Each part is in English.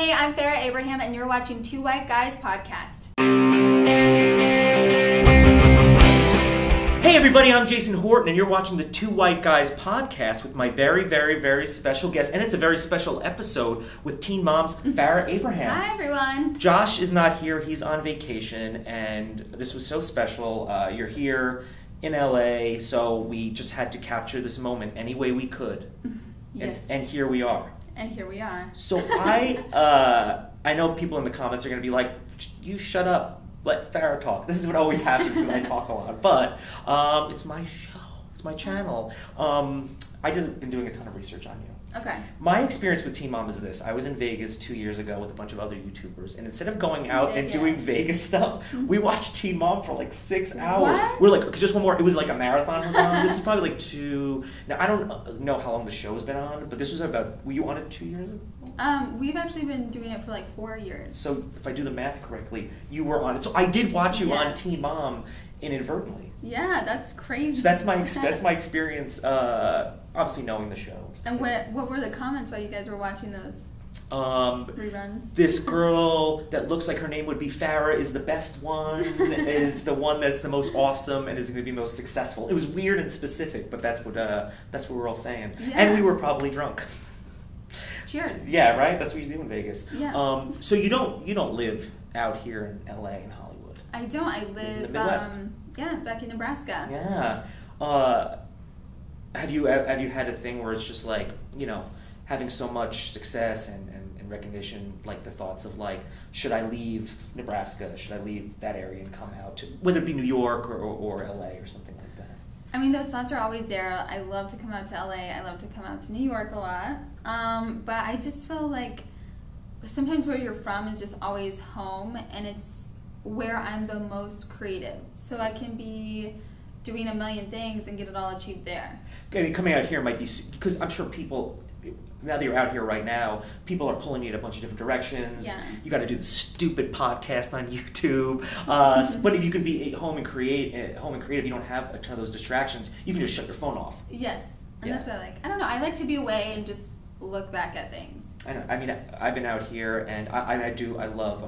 Hey, I'm Farrah Abraham, and you're watching Two White Guys Podcast. Hey everybody, I'm Jason Horton, and you're watching the Two White Guys Podcast with my very, very, very special guest. And it's a very special episode with teen moms Farrah Abraham. Hi, everyone. Josh is not here. He's on vacation, and this was so special. You're here in LA, so we just had to capture this moment any way we could. Yes. And here we are. And here we are. So I know people in the comments are going to be like, you shut up, let Farrah talk. This is what always happens when I talk a lot. But it's my show. It's my channel. I've been doing a ton of research on you. Okay. My experience with Teen Mom is this. I was in Vegas 2 years ago with a bunch of other YouTubers, and instead of going out and doing Vegas stuff, we watched Teen Mom for like 6 hours. What? We're like, okay, just one more. It was like a marathon was on. This is probably like two. Now, I don't know how long the show's been on, but this was about, were you on it 2 years ago? We've actually been doing it for like 4 years. So if I do the math correctly, you were on it. So I did watch you on Teen Mom inadvertently. Yeah, that's crazy. So that's my experience, obviously knowing the show. And what were the comments while you guys were watching those reruns? This girl that looks like her name would be Farrah is the best one, is the one that's the most awesome and is going to be most successful. It was weird and specific, but that's what we're all saying. Yeah. And we were probably drunk. Cheers. Yeah, right? That's what you do in Vegas. Yeah. So you don't live out here in LA and Hollywood. I don't. I live in the Midwest. Back in Nebraska. Yeah. Have you had a thing where it's just like, you know, having so much success and recognition, like the thoughts of like, should I leave Nebraska? Should I leave that area and come out to, whether it be New York or LA or something like that? I mean, those thoughts are always there. I love to come out to LA. I love to come out to New York a lot. But I just feel like sometimes where you're from is just always home, and it's where I'm the most creative. So I can be doing a million things and get it all achieved there. I mean, coming out here might be, because I'm sure people, now that you're out here right now, people are pulling you in a bunch of different directions. Yeah. You got to do the stupid podcast on YouTube. But if you can be home and creative, you don't have a ton of those distractions. You can just shut your phone off. Yes, and that's what I like. I don't know. I like to be away and just look back at things. I know. I mean, I've been out here, and I'm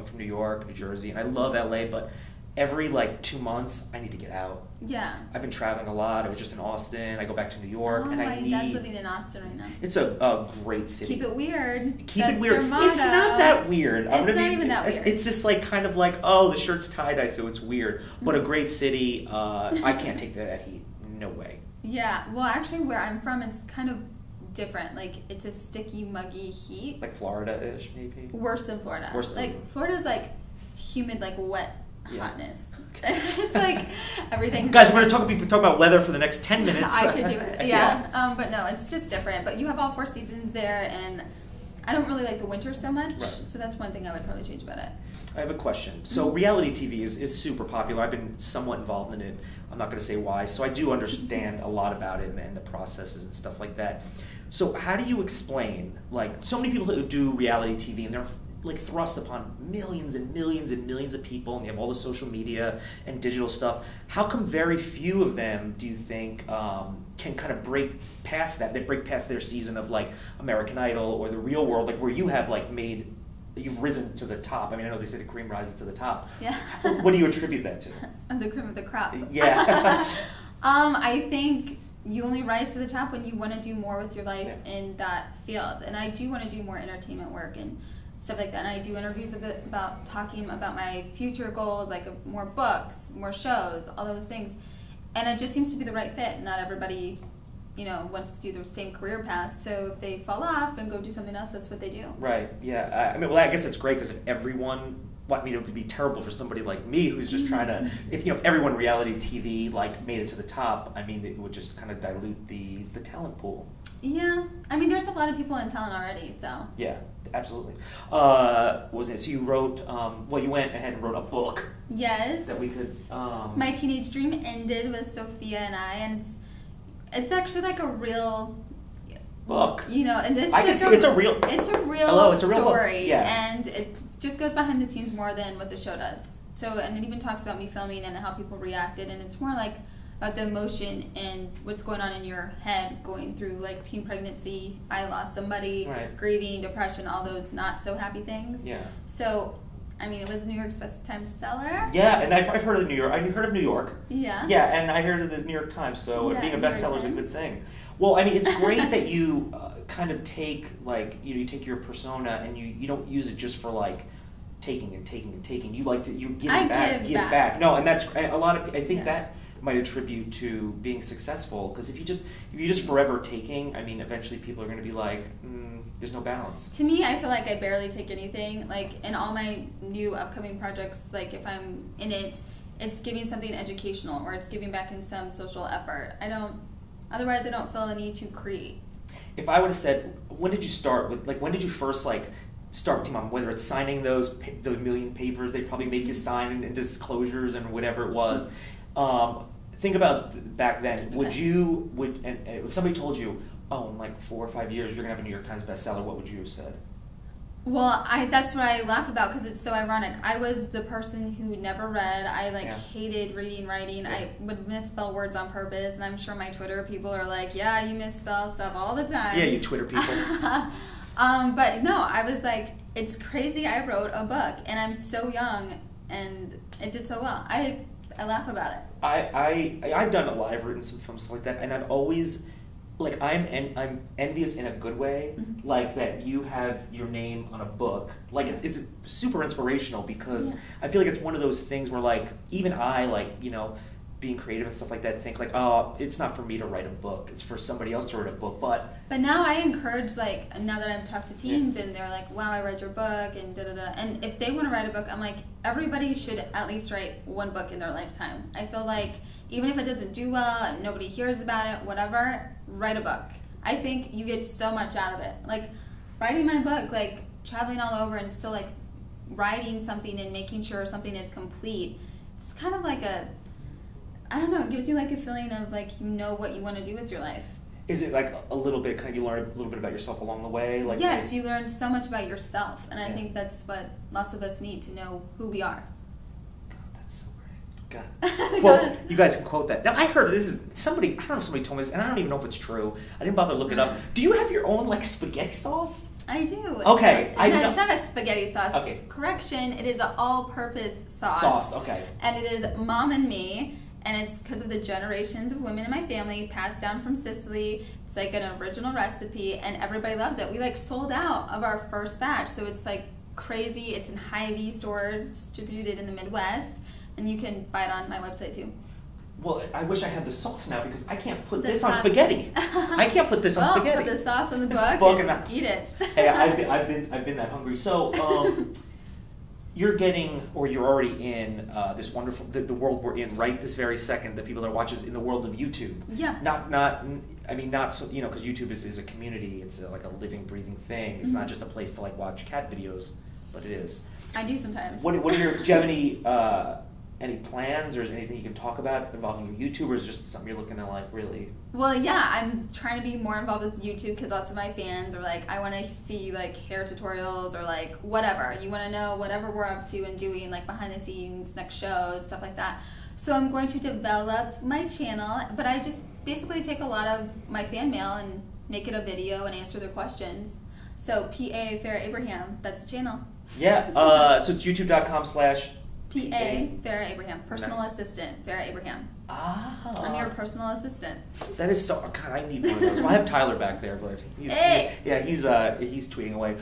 from New York, New Jersey, and I love LA, but every like 2 months, I need to get out. Yeah. I've been traveling a lot. I was just in Austin. I go back to New York, and my dad's living in Austin right now. It's a great city. Keep it weird. Keep it weird. It's not that weird. It's not even that weird. It's just like kind of like, oh, the shirt's tie-dye, so it's weird. But a great city. I can't take that heat. No way. Yeah. Well, actually, where I'm from, it's kind of different. Like, it's a sticky, muggy heat. Like Florida-ish, maybe? Worse than Florida. Florida's like humid, like wet hotness. Okay. It's like everything's... Guys, we're going to talk about weather for the next 10 minutes. I could do it, yeah. But no, it's just different. But you have all 4 seasons there, and I don't really like the winter so much, so that's one thing I would probably change about it. I have a question. So reality TV is super popular. I've been somewhat involved in it. I'm not going to say why. So I do understand a lot about it and the processes and stuff like that. So how do you explain, like, so many people who do reality TV and they're like thrust upon millions and millions and millions of people, and you have all the social media and digital stuff. How come very few of them, do you think, can kind of break past that? They break past their season of like American Idol or the Real World, like where you have like you've risen to the top. I mean, I know they say the cream rises to the top. Yeah. What do you attribute that to? The cream of the crop. Yeah. I think you only rise to the top when you want to do more with your life in that field. And I do want to do more entertainment work and stuff like that. And I do interviews about talking about my future goals, like more books, more shows, all those things. And it just seems to be the right fit. Not everybody, wants to do the same career path. So if they fall off and go do something else, that's what they do. Right. Yeah. I mean, well, I guess it's great because if everyone, it would be terrible for somebody like me who's just trying to, if everyone reality TV like made it to the top, I mean, it would just kind of dilute the talent pool. Yeah. I mean, there's a lot of people in talent already, so. Yeah, absolutely. What was it? So you wrote, you went ahead and wrote a book. Yes. That we could. My teenage dream ended with Sophia and I, and it's actually like a real book. And it's it's a real. It's a real it's a real story, book. Yeah. And it just goes behind the scenes more than what the show does. So, and it even talks about me filming and how people reacted, and it's more like about the emotion and what's going on in your head going through like teen pregnancy, I lost somebody, right. grieving, depression, all those not so happy things. Yeah. So, I mean, it was New York's Best Time seller. Yeah, and I've heard of New York. I've heard of New York. Yeah. Yeah, and I heard of the New York Times, so Yeah, being a New York bestseller is a Times. good thing. Well, I mean, it's great that you kind of take, like, you take your persona and you don't use it just for, like, taking and taking and taking. You like to, you give it back, give back. No, and that's, a lot of, I think that might attribute to being successful, because if you just forever taking, I mean, eventually people are going to be like, there's no balance. To me, I feel like I barely take anything. Like, in all my new upcoming projects, like, if I'm in it, it's giving something educational, or it's giving back in some social effort. Otherwise I don't feel a need to create. If I would have said, when did you start with, like, when did you first, like, start with Team Mom, whether it's signing the million papers they probably make you sign, and disclosures and whatever it was, think about back then. Okay. And if somebody told you, oh, in like 4 or 5 years you're gonna have a New York Times bestseller, what would you have said? Well, that's what I laugh about, because it's so ironic. I was the person who never read. I hated reading, writing. I would misspell words on purpose, and I'm sure my Twitter people are like, yeah, you misspell stuff all the time. Yeah, you Twitter people. But no, I was like, it's crazy I wrote a book, and I'm so young, and it did so well. I laugh about it. I've done a lot. I've written some films, stuff like that, and I've always, like, I'm envious in a good way, like that you have your name on a book. Like, it's super inspirational, because I feel like it's one of those things where, like, even I, like, you know, being creative and stuff like that, think like, oh, it's not for me to write a book, it's for somebody else to write a book. But now I encourage, like, now that I've talked to teens and they're like, wow, I read your book and da-da-da, and if they want to write a book, I'm like, everybody should at least write one book in their lifetime. I feel like even if it doesn't do well and nobody hears about it, whatever, write a book. I think you get so much out of it. Like, writing my book, like, traveling all over and still, like, writing something and making sure something is complete, it's kind of like I don't know, it gives you like a feeling of like you know what you want to do with your life. Is it like a little bit, kind of, you learn a little bit about yourself along the way? Like, yes, you learn so much about yourself, and I think that's what lots of us need, to know who we are. God, that's so great. God. Well, you guys can quote that. Now, I heard this is somebody, I don't know if somebody told me this, and I don't even know if it's true. I didn't bother to look it up. Do you have your own, like, spaghetti sauce? I do. Okay. It's not a spaghetti sauce. Okay. Correction, it is an all-purpose sauce. Sauce, okay. And it is Mom and Me. And it's because of the generations of women in my family, passed down from Sicily. It's like an original recipe, and everybody loves it. We like sold out of our first batch, so it's like crazy. It's in Hy-Vee stores, distributed in the Midwest, and you can buy it on my website too. Well, I wish I had the sauce now, because I can't put this on spaghetti. I can't put this on spaghetti. Put the sauce on the book and eat it. Hey, I've been that hungry. So. You're getting, or you're already in this wonderful, the world we're in right this very second, the people that watch us in the world of YouTube. Yeah. Not so, you know, because YouTube is a community. It's like a living, breathing thing. It's not just a place to like watch cat videos, but it is. I do sometimes. Do you have any plans, or is there anything you can talk about involving your YouTube, or is it just something you're looking to like really? Well, yeah, I'm trying to be more involved with YouTube, because lots of my fans are like, I want to see like hair tutorials, or like whatever. You want to know whatever we're up to and doing, like behind the scenes, next shows, stuff like that. So I'm going to develop my channel, but I just basically take a lot of my fan mail and make it a video and answer their questions. So PA Farrah Abraham, that's the channel. Yeah, so it's youtube.com/ PA Farrah Abraham, personal assistant Farrah Abraham. Ah. I'm your personal assistant. That is so. God, I need one of those. Well, I have Tyler back there, but he's tweeting away.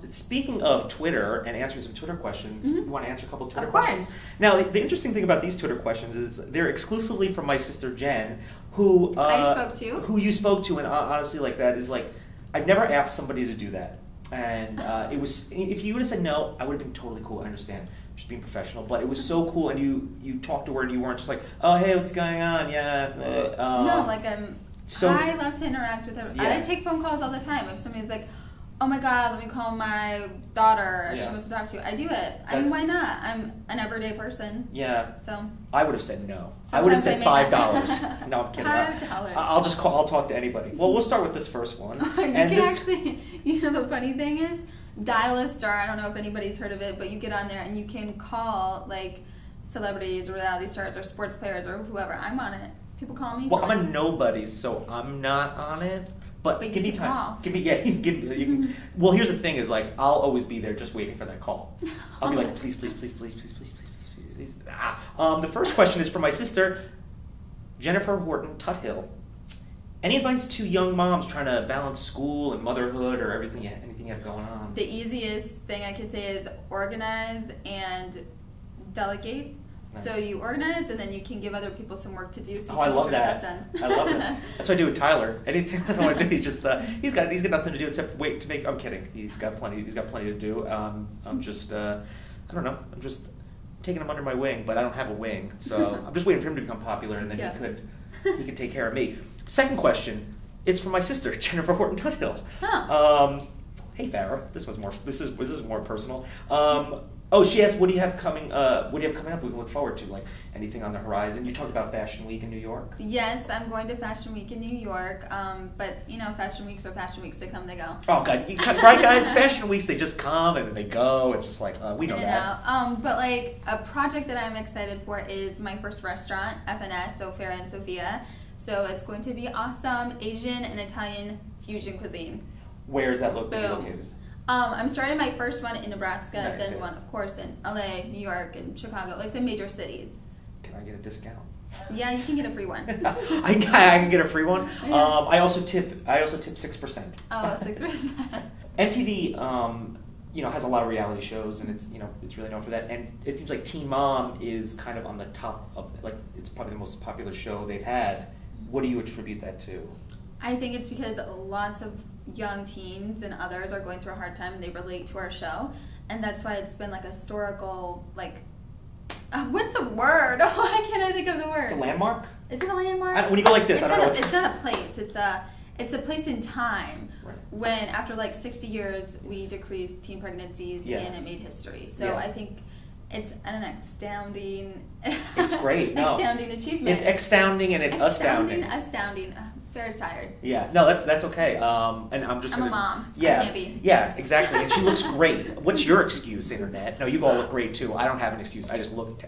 Speaking of Twitter and answering some Twitter questions, you want to answer a couple of Twitter questions? Of course. Now, the interesting thing about these Twitter questions is they're exclusively from my sister Jen, who who you spoke to, and honestly, like that is like I've never asked somebody to do that, and it was, if you would have said no, I would have been totally cool. I understand. Just being professional, but it was so cool, and you talked to her, and you weren't just like, oh, hey, what's going on? Yeah. No, like I love to interact with her. Yeah. I take phone calls all the time. If somebody's like, oh my God, let me call my daughter, she wants to talk to you, I do it. I mean, why not? I'm an everyday person. Yeah. So I would have said no. I would have said $5. No, I'm kidding. $5. I'll talk to anybody. Well, we'll start with this first one. Actually, you know, the funny thing is, Dial a Star, I don't know if anybody's heard of it, but you get on there and you can call like celebrities or reality stars or sports players or whoever. I'm on it. people call me. Well, I'm a nobody, so I'm not on it. But give me time. Call. Give me, yeah. You can. Well, here's the thing: is like I'll always be there, just waiting for that call. I'll be like, please, please, please, please, please, please, please, please, please. The first question is from my sister, Jennifer Horton Tuthill. Any advice to young moms trying to balance school and motherhood, or anything you have going on? The easiest thing I could say is organize and delegate. Nice. So you organize, and then you can give other people some work to do. So you I can love get your that. stuff done. I love that. That's what I do with Tyler. Anything I don't want to do, he's just he's got nothing to do except wait to make. I'm kidding. He's got plenty to do. I'm just I don't know. I'm just taking him under my wing, but I don't have a wing, so I'm just waiting for him to become popular, and then he could take care of me. Second question. It's from my sister, Jennifer Horton Tuthill. Huh. Hey Farrah, this is more personal. She asked, what do you have coming up we can look forward to, like anything on the horizon? You talked about Fashion Week in New York. Yes, I'm going to Fashion Week in New York, but Fashion Weeks are Fashion Weeks, they come, they go. Oh God, right guys, Fashion Weeks, they just come and then they go, it's just like, we know that. But like, a project that I'm excited for is my first restaurant, FNS, so Farrah and Sophia. So it's going to be awesome, Asian and Italian fusion cuisine. Where is that located? I'm starting my first one in Nebraska, then one, of course, in LA, New York, and Chicago, like the major cities. Can I get a discount? Yeah, you can get a free one. I can get a free one. Yeah. I also tip 6%. Oh, 6%. MTV, has a lot of reality shows, and it's really known for that. And it seems like Teen Mom is kind of on the top of, like, it's probably the most popular show they've had. What do you attribute that to? I think it's because lots of young teens and others are going through a hard time and they relate to our show, and that's why it's been like a historical, like, what's the word? Why can't I think of the word? It's a landmark? Is it a landmark? When you go like this, it's not a place. It's a place in time, right, when after like 60 years we decreased teen pregnancies, and it made history. So I think it's an astounding. It's great. No. Astounding achievement. It's astounding and it's astounding. Astounding. Farrah's tired. Yeah, no, that's okay. And I'm a mom. Yeah, I can't be. Yeah, exactly. And she looks great. What's your excuse, internet? No, you all look great too. I don't have an excuse. I just look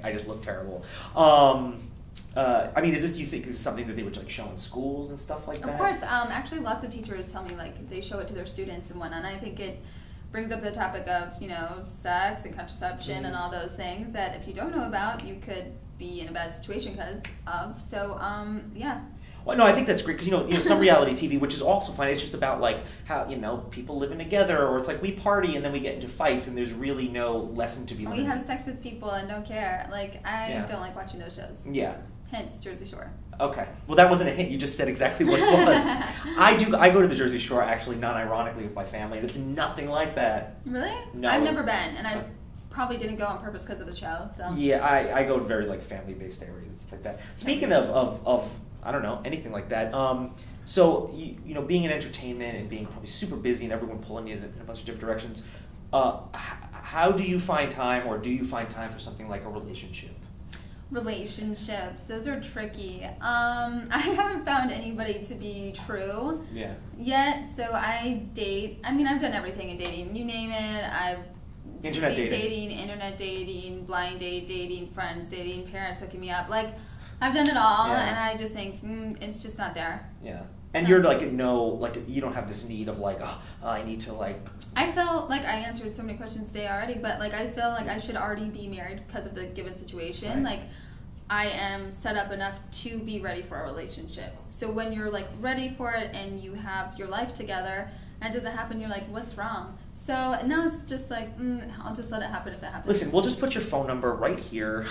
terrible. Is this, do you think, is something that they would like show in schools and stuff like that? Of course. Actually, lots of teachers tell me like they show it to their students and whatnot. And I think it brings up the topic of sex and contraception and all those things that if you don't know about, you could be in a bad situation because of. So yeah. Well, no, I think that's great because some reality TV, which is also fun, it's just about like how people living together, or it's like we party and then we get into fights and there's really no lesson to be learned. We have sex with people and don't care. Like I don't like watching those shows. Yeah. Hence Jersey Shore. Okay. Well, that wasn't a hint. You just said exactly what it was. I go to the Jersey Shore actually, not ironically, with my family. It's nothing like that. Really? No. I've never been, and I probably didn't go on purpose because of the show. So. Yeah, I go to very like family-based areas and stuff like that. Speaking of I don't know, anything like that. So being in entertainment and being probably super busy and everyone pulling you in a bunch of different directions, how do you find time, or do you find time for something like a relationship? Relationships, those are tricky. I haven't found anybody to be true yet, so I date. I mean, I've done everything in dating. You name it, I've internet dating, internet dating, blind date dating, friends dating, parents hooking me up. Like, I've done it all, and I just think it's just not there. Yeah. And you're like you don't have this need of like, I need to like. I felt like I answered so many questions today already, but like I feel like I should already be married because of the given situation. Right. Like I am set up enough to be ready for a relationship. So when you're like ready for it and you have your life together and it doesn't happen, you're like, what's wrong? So now it's just like, I'll just let it happen if it happens. Listen, we'll just put your phone number right here.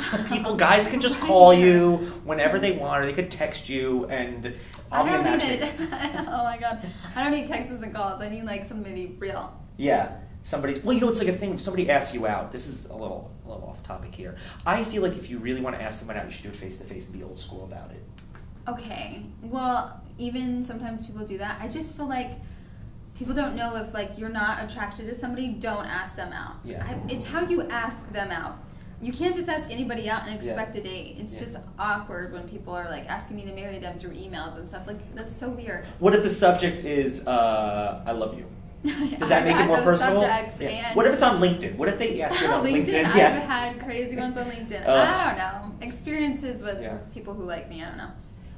Guys can just call you whenever they want, or they could text you, and I'll be a matchmaker. Oh my God, I don't need texts and calls. I need like somebody real. Yeah, somebody. Well, it's like a thing. If somebody asks you out, this is a little off topic here. I feel like if you really want to ask someone out, you should do it face to face and be old school about it. Okay. Well, even sometimes people do that. I just feel like people don't know if like you're not attracted to somebody, don't ask them out. Yeah. It's how you ask them out. You can't just ask anybody out and expect a date. It's just awkward when people are like asking me to marry them through emails and stuff. Like, that's so weird. What if the subject is I love you? Does that make it more personal? Yeah. What if it's on LinkedIn? What if they ask you on LinkedIn? I've had crazy ones on LinkedIn. I don't know. Experiences with people who like me. I don't know.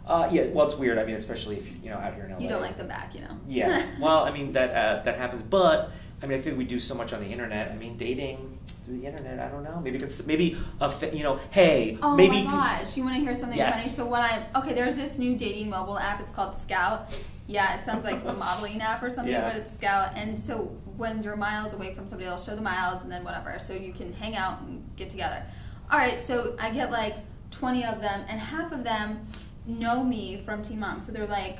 Yeah, well, it's weird. I mean, especially if you're out here in LA. You don't like them back, Yeah. Well, I mean that happens, but I mean I think we do so much on the internet. I mean, dating through the internet. I don't know. Maybe hey. Oh maybe my gosh, you want to hear something funny? So there's this new dating mobile app. It's called Scout. Yeah, it sounds like a modeling app or something, but it's Scout. And so when you're miles away from somebody, they'll show the miles and then whatever. So you can hang out and get together. All right, so I get like 20 of them, and half of them know me from Teen Mom. So they're like,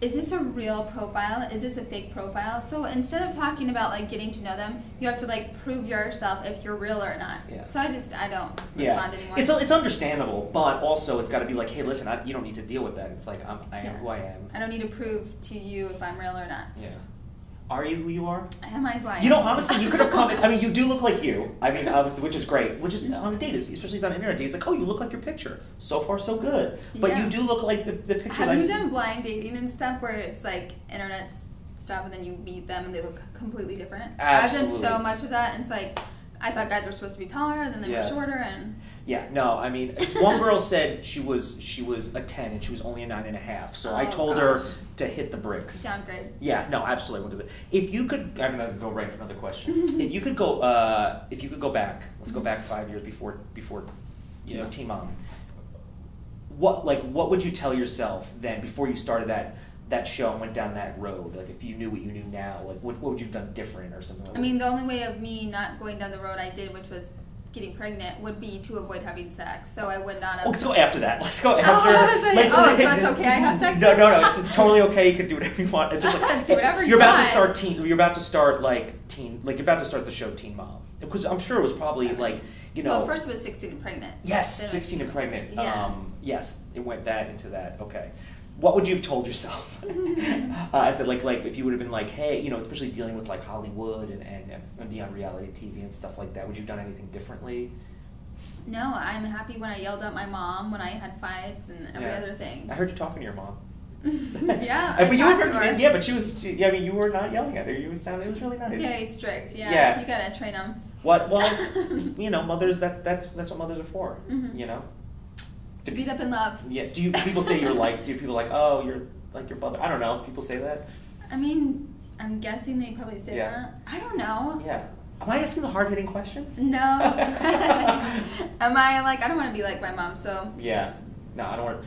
is this a real profile? Is this a fake profile? So instead of talking about like getting to know them, you have to like prove yourself if you're real or not. Yeah. So I don't respond anymore. It's understandable, but also it's got to be like, hey, listen, you don't need to deal with that. It's like I am who I am. I don't need to prove to you if I'm real or not. Yeah. Are you who you are? Am I who I am? You know, honestly, you could have come in, I mean, you do look like you. I mean, obviously, which is great. Which is on a date, especially on an internet date. It's like, oh, you look like your picture. So far, so good. But you do look like the picture Have I you see. done blind dating and stuff where it's like internet stuff and then you meet them and they look completely different? Absolutely. I've done so much of that, and it's like, I thought guys were supposed to be taller, then they were shorter, and... Yeah, no, I mean, one girl said she was a 10 and she was only a 9.5. So I told her to hit the bricks. Downgrade. Yeah, no, absolutely. We'll do that. If you could, I'm gonna go right to another question. If you could go back, let's go back 5 years before Teen Mom. What would you tell yourself then before you started that show and went down that road? Like if you knew what you knew now, like what would you have done different or something like that? I mean, the only way of me not going down the road I did, which was getting pregnant, would be to avoid having sex. So I would not have... Let's go after that. Let's go after... so it's okay I have sex? No, it's totally okay. You can do whatever you want. It's just like, do whatever you're about to start you're about to start the show Teen Mom. Because I'm sure it was probably like, Well, first it was 16 and pregnant. Yes, 16 and pregnant. Yeah. Yes, it went into that. Okay. What would you have told yourself? Like if you would have been like, hey, especially dealing with like Hollywood and being on reality TV and stuff like that, would you have done anything differently? No, I'm happy when I yelled at my mom when I had fights and every other thing. I heard you talking to your mom. Yeah, but you were, yeah, but I mean, you were not yelling at her. It was really nice. Very strict. Yeah. You gotta train them. What? Well, mothers. That's what mothers are for. Mm-hmm. To beat up in love. Yeah. Do people say do people like, oh, you're like your brother? I don't know. People say that? I mean, I'm guessing they probably say that. I don't know. Yeah. Am I asking the hard-hitting questions? No. Am I like, I don't want to be like my mom, so. Yeah. No, I don't want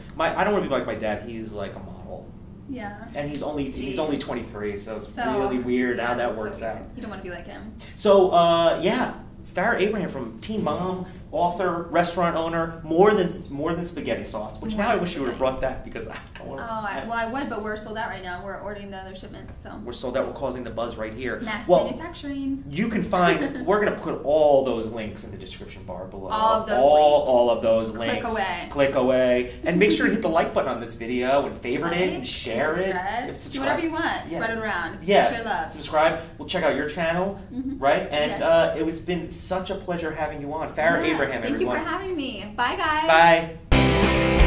to be like my dad. He's like a model. Yeah. And he's only 23, so it's really weird how that works out. You don't want to be like him. So, Farrah Abraham from Teen Mom, author, restaurant owner, more than spaghetti sauce. Which now I wish you would have brought that because I don't want to. I would, but we're sold out right now. We're ordering the other shipments, so. We're sold out. We're causing the buzz right here. Mass manufacturing. You can find. We're gonna put all those links in the description bar below. All of those links. Click away, and make sure to hit the like button on this video and favorite it and share it. Subscribe. Do whatever you want. Spread it around. Yeah. Share love. Subscribe. We'll check out your channel, right? And it was been such a pleasure having you on, Farrah Abraham. Thank you for having me. Bye, guys. Bye.